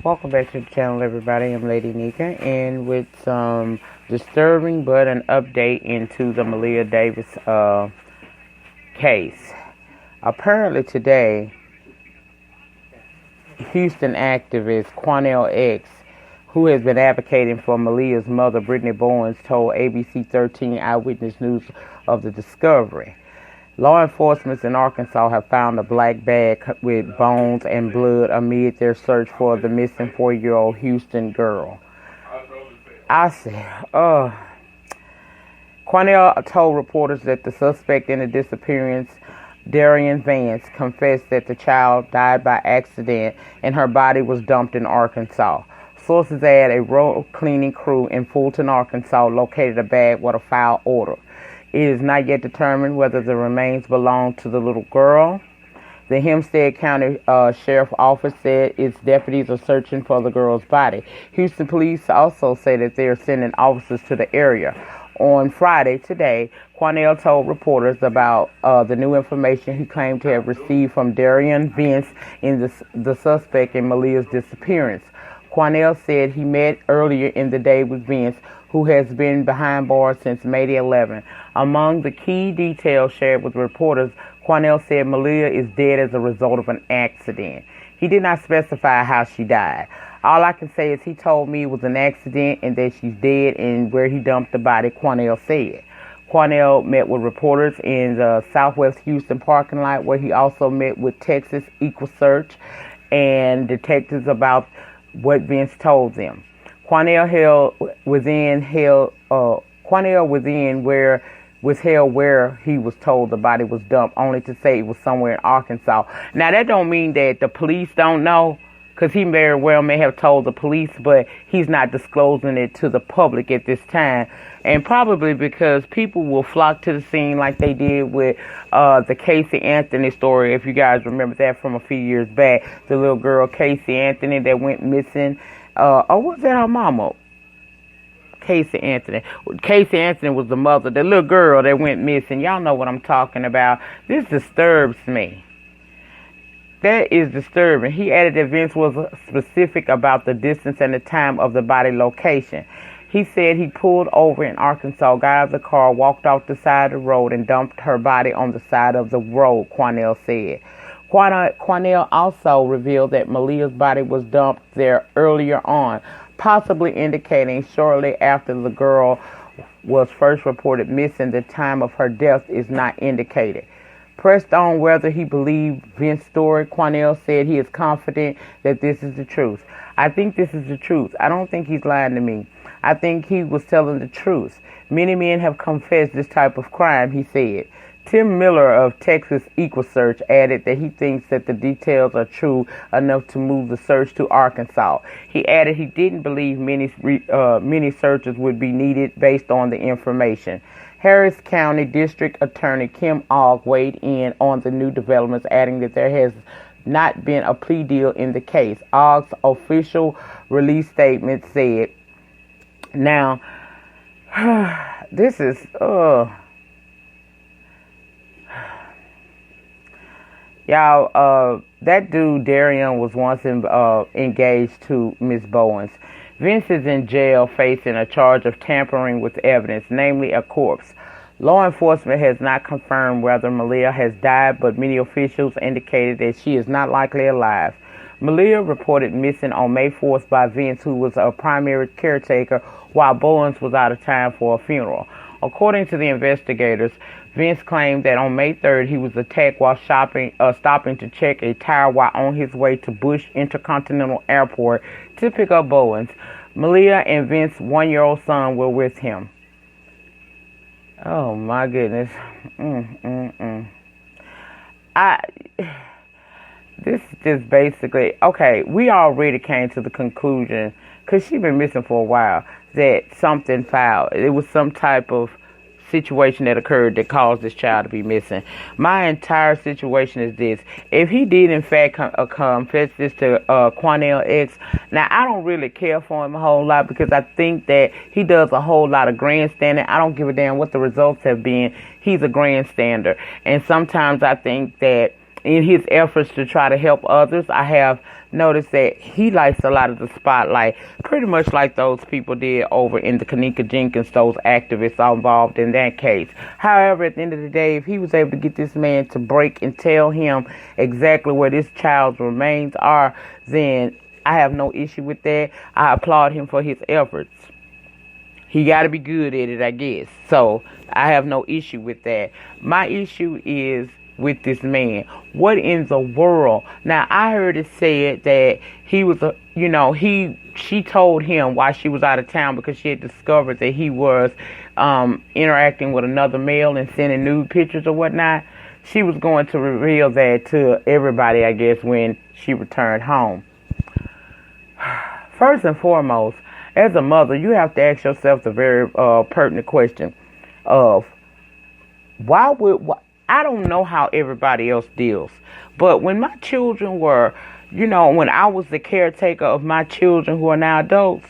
Welcome back to the channel, everybody. I'm Lady Nyca, and with some disturbing but an update into the Maleah Davis case. Apparently today, Houston activist Quanell X, who has been advocating for Maleah's mother, Brittany Bowens, told ABC 13 Eyewitness News of the discovery. Law enforcement in Arkansas have found a black bag with bones and blood amid their search for the missing 4-year-old Houston girl. I said, Quanell told reporters that the suspect in the disappearance, Darian Vance, confessed that the child died by accident and her body was dumped in Arkansas. Sources add a road cleaning crew in Fulton, Arkansas, located a bag with a foul odor. It is not yet determined whether the remains belong to the little girl. The Hempstead County Sheriff's Office said its deputies are searching for the girl's body. Houston police also say that they are sending officers to the area. On Friday, today, Quanell told reporters about the new information he claimed to have received from Darian Vance in the suspect in Maleah's disappearance. Quanell said he met earlier in the day with Vance, who has been behind bars since May the 11th. Among the key details shared with reporters, Quanell said Maleah is dead as a result of an accident. He did not specify how she died. All I can say is he told me it was an accident and that she's dead and where he dumped the body, Quanell said. Quanell met with reporters in the Southwest Houston parking lot, where he also met with Texas EquuSearch and detectives about what Vince told them. Quanell was held where he was told the body was dumped, only to say it was somewhere in Arkansas. Now, that don't mean that the police don't know, because he very well may have told the police, but he's not disclosing it to the public at this time. And probably because people will flock to the scene like they did with the Casey Anthony story, if you guys remember that from a few years back. The little girl, Casey Anthony, that went missing. Or was that her mama? Casey Anthony. Casey Anthony was the mother. The little girl that went missing. Y'all know what I'm talking about. This disturbs me. That is disturbing. He added that Vince was specific about the distance and the time of the body location. He said he pulled over in Arkansas, got out of the car, walked off the side of the road, and dumped her body on the side of the road, Quanell said. Quanell also revealed that Maleah's body was dumped there earlier on, possibly indicating shortly after the girl was first reported missing. The time of her death is not indicated. Pressed on whether he believed Vince's story, Quanell said he is confident that this is the truth. I think this is the truth. I don't think he's lying to me. I think he was telling the truth. Many men have confessed this type of crime, he said. Tim Miller of Texas EquuSearch added that he thinks that the details are true enough to move the search to Arkansas. He added he didn't believe many searches would be needed based on the information. Harris County District Attorney Kim Ogg weighed in on the new developments, adding that there has not been a plea deal in the case. Ogg's official release statement said, now, this is, y'all, that dude, Darian, was once engaged to Miss Bowens. Vince is in jail facing a charge of tampering with evidence, namely a corpse. Law enforcement has not confirmed whether Maleah has died, but many officials indicated that she is not likely alive. Maleah reported missing on May 4th by Vince, who was a primary caretaker, while Bowens was out of town for a funeral. According to the investigators, Vince claimed that on May 3rd he was attacked while stopping to check a tire while on his way to Bush Intercontinental Airport to pick up Bowens. Maleah and Vince's 1-year-old son were with him. Oh my goodness. This is just basically, okay, we already came to the conclusion, because she's been missing for a while, that something foul. It was some type of situation that occurred that caused this child to be missing. My entire situation is this. If he did, in fact, confess this to Quanell X, now, I don't really care for him a whole lot, because I think that he does a whole lot of grandstanding. I don't give a damn what the results have been. He's a grandstander. And sometimes I think that in his efforts to try to help others, I have noticed that he likes a lot of the spotlight, pretty much like those people did over in the Nyca Jenkins, those activists involved in that case. However, at the end of the day, if he was able to get this man to break and tell him exactly where this child's remains are, then I have no issue with that. I applaud him for his efforts. He got to be good at it, I guess. So I have no issue with that. My issue is with this man. What in the world? Now, I heard it said that he was, she told him while she was out of town because she had discovered that he was interacting with another male and sending nude pictures or whatnot. She was going to reveal that to everybody, I guess, when she returned home. First and foremost, as a mother, you have to ask yourself the very pertinent question of why I don't know how everybody else deals, but when my children were, when I was the caretaker of my children who are now adults,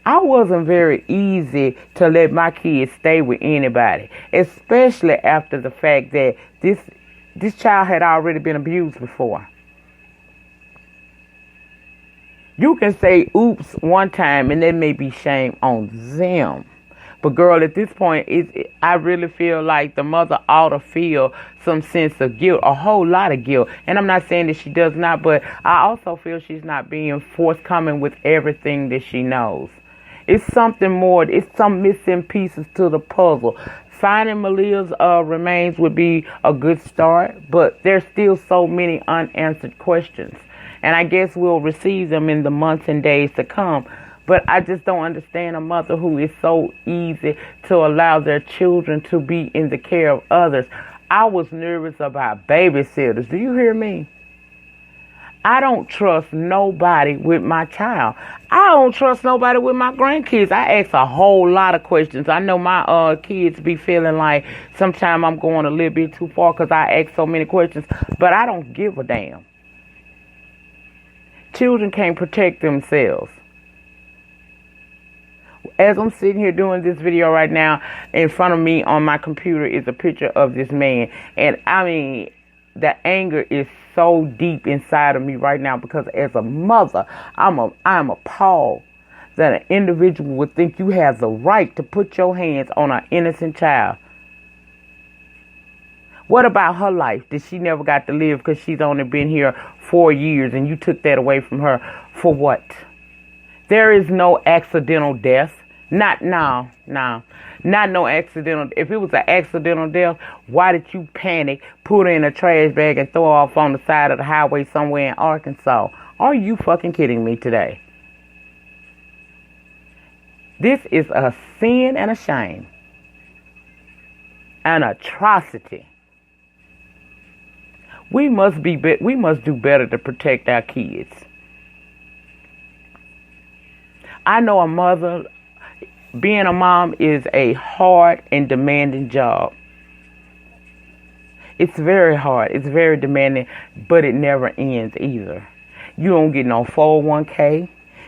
I wasn't very easy to let my kids stay with anybody, especially after the fact that this child had already been abused before. You can say oops one time and that may be shame on them. But girl, at this point, I really feel like the mother ought to feel some sense of guilt, a whole lot of guilt. And I'm not saying that she does not, but I also feel she's not being forthcoming with everything that she knows. It's something more. It's some missing pieces to the puzzle. Finding Maleah's remains would be a good start, but there's still so many unanswered questions. And I guess we'll receive them in the months and days to come. But I just don't understand a mother who is so easy to allow their children to be in the care of others. I was nervous about babysitters. Do you hear me? I don't trust nobody with my child. I don't trust nobody with my grandkids. I ask a whole lot of questions. I know my kids be feeling like sometimes I'm going a little bit too far because I ask so many questions. But I don't give a damn. Children can't protect themselves. As I'm sitting here doing this video right now, in front of me on my computer is a picture of this man. And I mean, the anger is so deep inside of me right now because as a mother, I'm appalled that an individual would think you have the right to put your hands on an innocent child. What about her life that she never got to live because she's only been here 4 years and you took that away from her for what? There is no accidental death. Not no accidental. If it was an accidental death, why did you panic, put her in a trash bag, and throw her off on the side of the highway somewhere in Arkansas? Are you fucking kidding me today? This is a sin and a shame. An atrocity. We must do better to protect our kids. I know a mother, being a mom is a hard and demanding job. It's very hard. It's very demanding, but it never ends either. You don't get no 401k.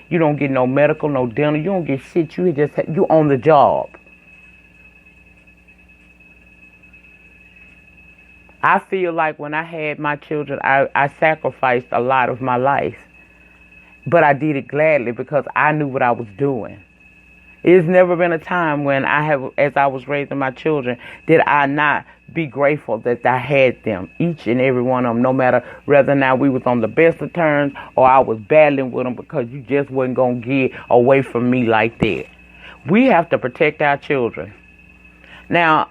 You don't get no medical, no dental. You don't get shit. You on the job. I feel like when I had my children, I sacrificed a lot of my life. But I did it gladly because I knew what I was doing. It's never been a time when as I was raising my children, did I not be grateful that I had them, each and every one of them, no matter whether or not we was on the best of terms or I was battling with them because you just wasn't going to get away from me like that. We have to protect our children. Now,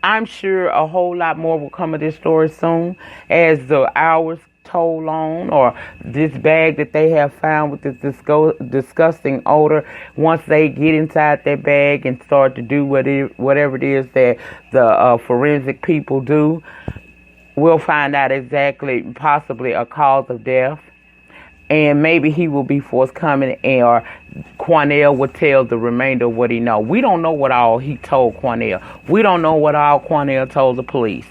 I'm sure a whole lot more will come of this story soon as the hours toll on, or this bag that they have found with this disgusting odor. Once they get inside that bag and start to do whatever it is that the forensic people do, we'll find out exactly, possibly a cause of death. And maybe he will be forthcoming, or Quanell will tell the remainder of what he knows. We don't know what all he told Quanell. We don't know what all Quanell told the police.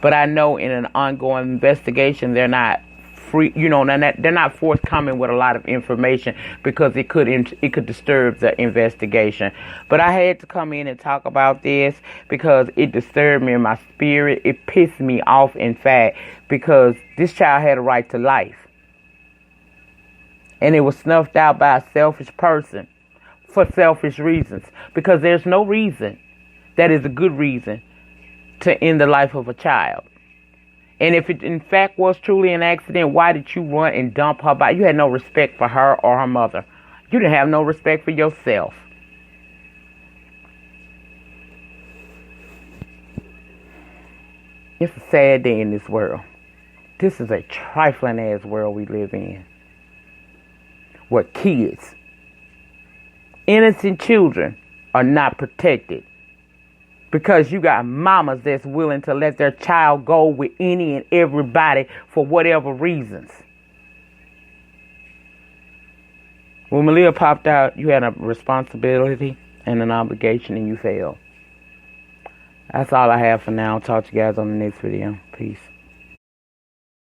But I know in an ongoing investigation, they're not free, they're not forthcoming with a lot of information because it could disturb the investigation. But I had to come in and talk about this because it disturbed me in my spirit. It pissed me off, in fact, because this child had a right to life. And it was snuffed out by a selfish person for selfish reasons. Because there's no reason that is a good reason to end the life of a child. And if it in fact was truly an accident, why did you run and dump her body? You had no respect for her or her mother. You didn't have no respect for yourself. It's a sad day in this world. This is a trifling ass world we live in. Where kids, innocent children, are not protected. Because you got mamas that's willing to let their child go with any and everybody for whatever reasons. When Maleah popped out, you had a responsibility and an obligation and you failed. That's all I have for now. I'll talk to you guys on the next video. Peace.